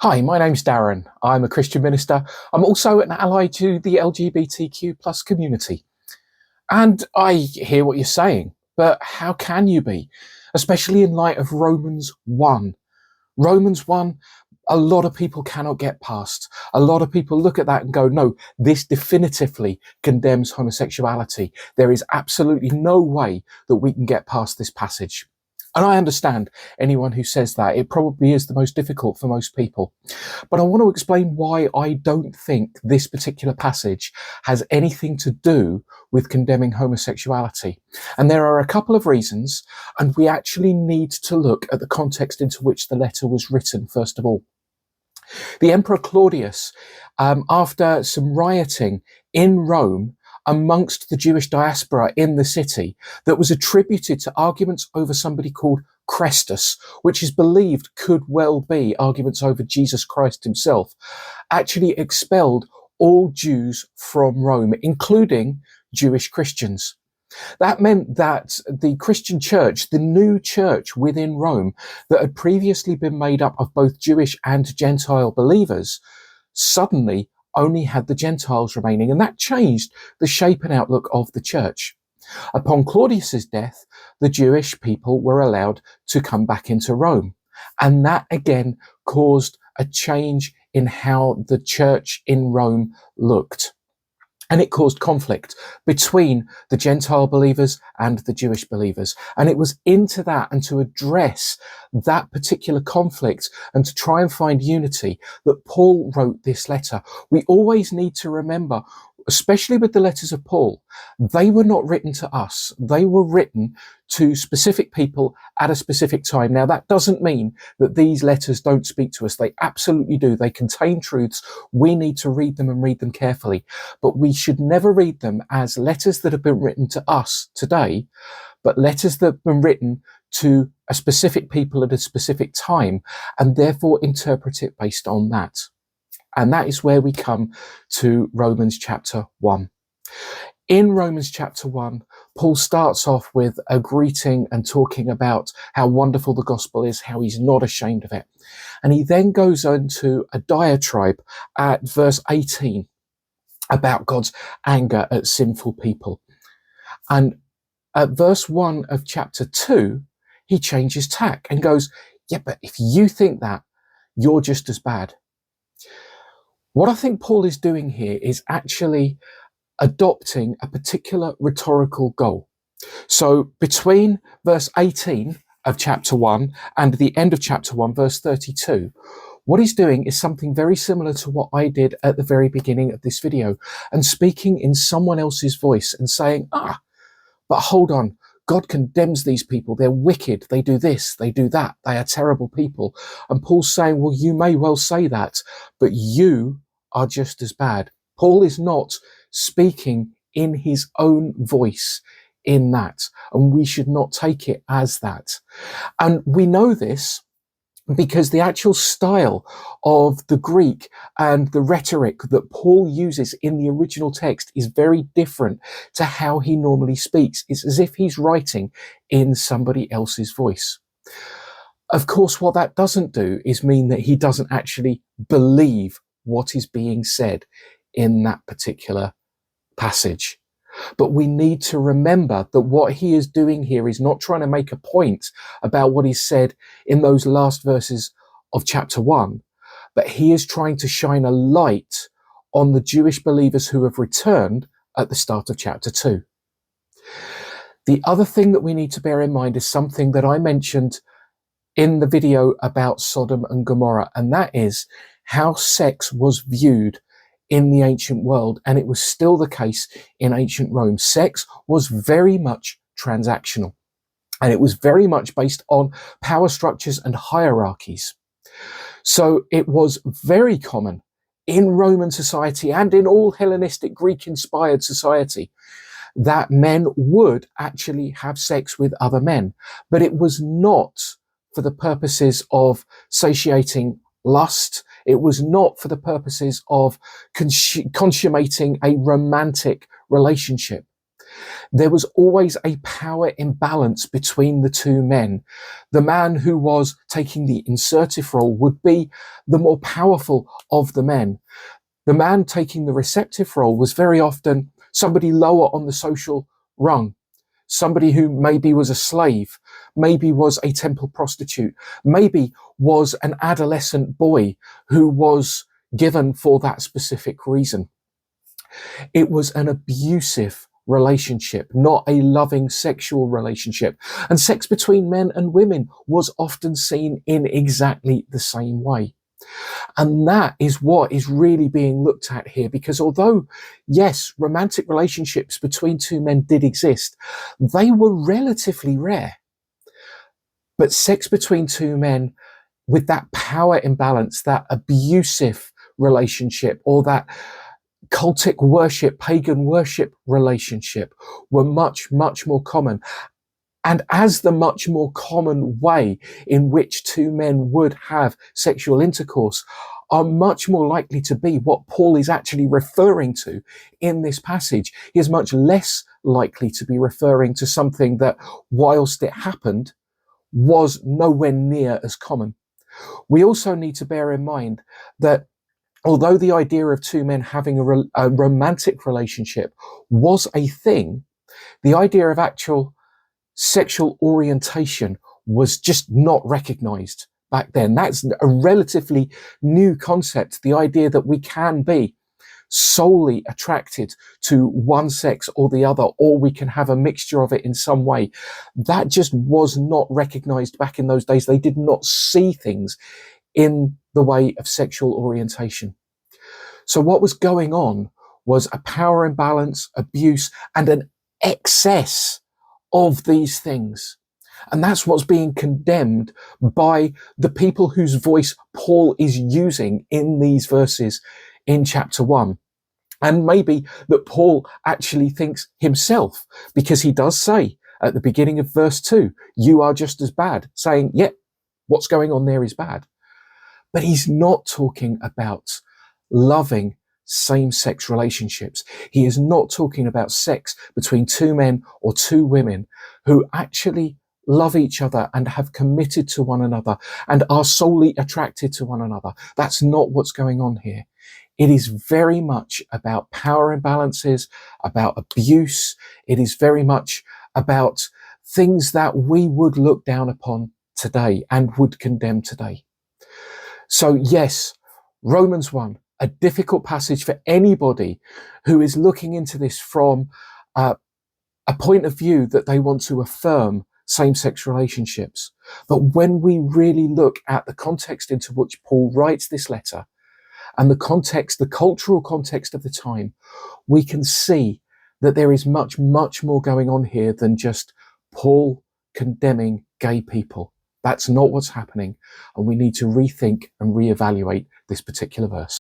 Hi, my name's Darren. I'm a Christian minister. I'm also an ally to the LGBTQ plus community. And I hear what you're saying, but how can you be? Especially in light of Romans 1. Romans 1, a lot of people cannot get past. A lot of people look at that and go, no, this definitively condemns homosexuality. There is absolutely no way that we can get past this passage. And I understand anyone who says that. It probably is the most difficult for most people. But I want to explain why I don't think this particular passage has anything to do with condemning homosexuality. And there are a couple of reasons, and we actually need to look at the context into which the letter was written, first of all. The Emperor Claudius, after some rioting in Rome, amongst the Jewish diaspora in the city that was attributed to arguments over somebody called Chrestus, which is believed could well be arguments over Jesus Christ himself, actually expelled all Jews from Rome, including Jewish Christians. That meant that the Christian church, the new church within Rome that had previously been made up of both Jewish and Gentile believers, suddenly only had the Gentiles remaining, and that changed the shape and outlook of the church. Upon Claudius's death, the Jewish people were allowed to come back into Rome, and that again caused a change in how the church in Rome looked. And it caused conflict between the Gentile believers and the Jewish believers. And it was into that and to address that particular conflict and to try and find unity that Paul wrote this letter. We always need to remember, especially with the letters of Paul, they were not written to us. They were written to specific people at a specific time. Now, that doesn't mean that these letters don't speak to us. They absolutely do. They contain truths. We need to read them and read them carefully. But we should never read them as letters that have been written to us today, but letters that have been written to a specific people at a specific time, and therefore interpret it based on that. And that is where we come to Romans chapter 1. In Romans chapter 1, Paul starts off with a greeting and talking about how wonderful the gospel is, how he's not ashamed of it. And he then goes into a diatribe at verse 18 about God's anger at sinful people. And at verse 1 of chapter 2, he changes tack and goes, yeah, but if you think that, you're just as bad. What I think Paul is doing here is actually adopting a particular rhetorical goal. So between verse 18 of chapter 1 and the end of chapter 1, verse 32, what he's doing is something very similar to what I did at the very beginning of this video, and speaking in someone else's voice and saying, but hold on, God condemns these people. They're wicked. They do this, they do that. They are terrible people. And Paul's saying, well, you may well say that, but you are just as bad. Paul is not speaking in his own voice in that, and we should not take it as that. And we know this because the actual style of the Greek and the rhetoric that Paul uses in the original text is very different to how he normally speaks. It's as if he's writing in somebody else's voice. Of course, what that doesn't do is mean that he doesn't actually believe what is being said in that particular passage. But we need to remember that what he is doing here is not trying to make a point about what is said in those last verses of chapter 1, but he is trying to shine a light on the Jewish believers who have returned at the start of chapter 2. The other thing that we need to bear in mind is something that I mentioned in the video about Sodom and Gomorrah, and that is how sex was viewed in the ancient world, and it was still the case in ancient Rome. Sex was very much transactional, and it was very much based on power structures and hierarchies. So it was very common in Roman society and in all Hellenistic Greek-inspired society that men would actually have sex with other men, but it was not for the purposes of satiating lust. It was not for the purposes of consummating a romantic relationship. There was always a power imbalance between the two men. The man who was taking the insertive role would be the more powerful of the men. The man taking the receptive role was very often somebody lower on the social rung, somebody who maybe was a slave, maybe was a temple prostitute, maybe was an adolescent boy who was given for that specific reason. It was an abusive relationship, not a loving sexual relationship. And sex between men and women was often seen in exactly the same way. And that is what is really being looked at here, because although, yes, romantic relationships between two men did exist, they were relatively rare. But sex between two men with that power imbalance, that abusive relationship, or that cultic worship, pagan worship relationship were much, much more common. And as the much more common way in which two men would have sexual intercourse are much more likely to be what Paul is actually referring to in this passage, he is much less likely to be referring to something that, whilst it happened, was nowhere near as common. We also need to bear in mind that although the idea of two men having a romantic relationship was a thing, the idea of actual sexual orientation was just not recognized back then. That's a relatively new concept. The idea that we can be solely attracted to one sex or the other, or we can have a mixture of it in some way. That just was not recognized back in those days. They did not see things in the way of sexual orientation. So what was going on was a power imbalance, abuse, and an excess of these things. And that's what's being condemned by the people whose voice Paul is using in these verses in chapter 1. And maybe that Paul actually thinks himself, because he does say at the beginning of verse 2, you are just as bad, saying, yep, what's going on there is bad. But he's not talking about loving same-sex relationships. He is not talking about sex between two men or two women who actually love each other and have committed to one another and are solely attracted to one another. That's not what's going on here. It is very much about power imbalances, about abuse. It is very much about things that we would look down upon today and would condemn today. So yes, Romans 1, a difficult passage for anybody who is looking into this from a point of view that they want to affirm same-sex relationships. But when we really look at the context into which Paul writes this letter and the context, the cultural context of the time, we can see that there is much, much more going on here than just Paul condemning gay people. That's not what's happening. And we need to rethink and reevaluate this particular verse.